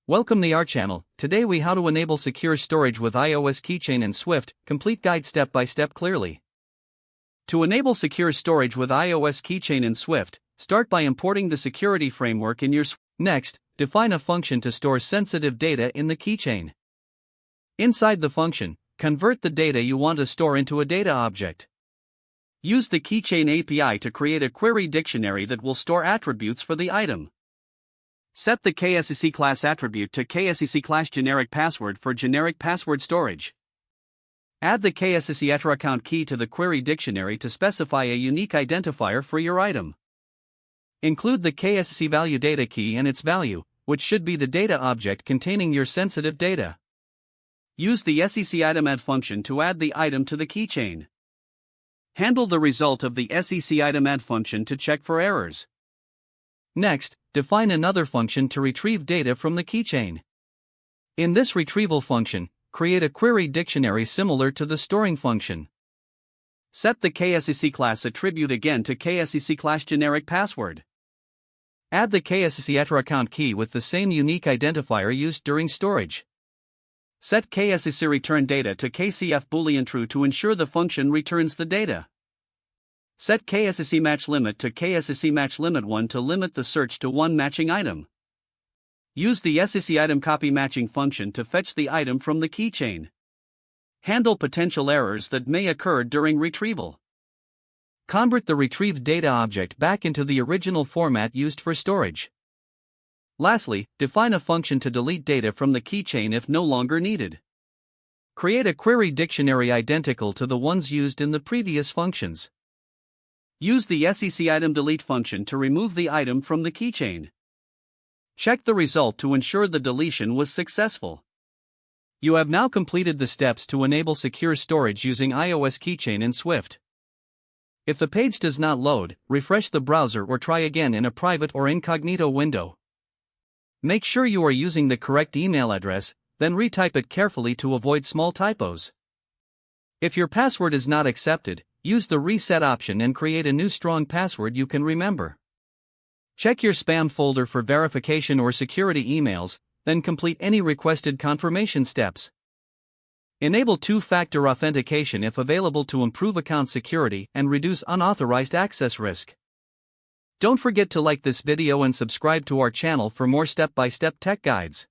Welcome to our channel. Today we how to enable secure storage with iOS Keychain and Swift, complete guide step by step clearly. To enable secure storage with iOS Keychain and Swift, start by importing the security framework in your Swift. Next, define a function to store sensitive data in the keychain. Inside the function, convert the data you want to store into a data object. Use the Keychain API to create a query dictionary that will store attributes for the item. Set the KSEC class attribute to KSEC class generic password for generic password storage. Add the KSEC account key to the query dictionary to specify a unique identifier for your item. Include the KSEC value data key and its value, which should be the data object containing your sensitive data. Use the SEC item add function to add the item to the keychain. Handle the result of the SEC item add function to check for errors. Next, define another function to retrieve data from the keychain. In this retrieval function, create a query dictionary similar to the storing function. Set the KSEC class attribute again to KSEC class generic password. Add the KSEC account key with the same unique identifier used during storage. Set KSEC return data to KCF boolean true to ensure the function returns the data. Set KSEC match limit to KSEC match limit 1 to limit the search to one matching item. Use the SEC item copy matching function to fetch the item from the keychain. Handle potential errors that may occur during retrieval. Convert the retrieved data object back into the original format used for storage. Lastly, define a function to delete data from the keychain if no longer needed. Create a query dictionary identical to the ones used in the previous functions. Use the SEC item delete function to remove the item from the keychain. Check the result to ensure the deletion was successful. You have now completed the steps to enable secure storage using iOS Keychain and Swift. If the page does not load, refresh the browser or try again in a private or incognito window. Make sure you are using the correct email address, then retype it carefully to avoid small typos. If your password is not accepted, use the reset option and create a new strong password you can remember. Check your spam folder for verification or security emails, then complete any requested confirmation steps. Enable two-factor authentication if available to improve account security and reduce unauthorized access risk. Don't forget to like this video and subscribe to our channel for more step-by-step tech guides.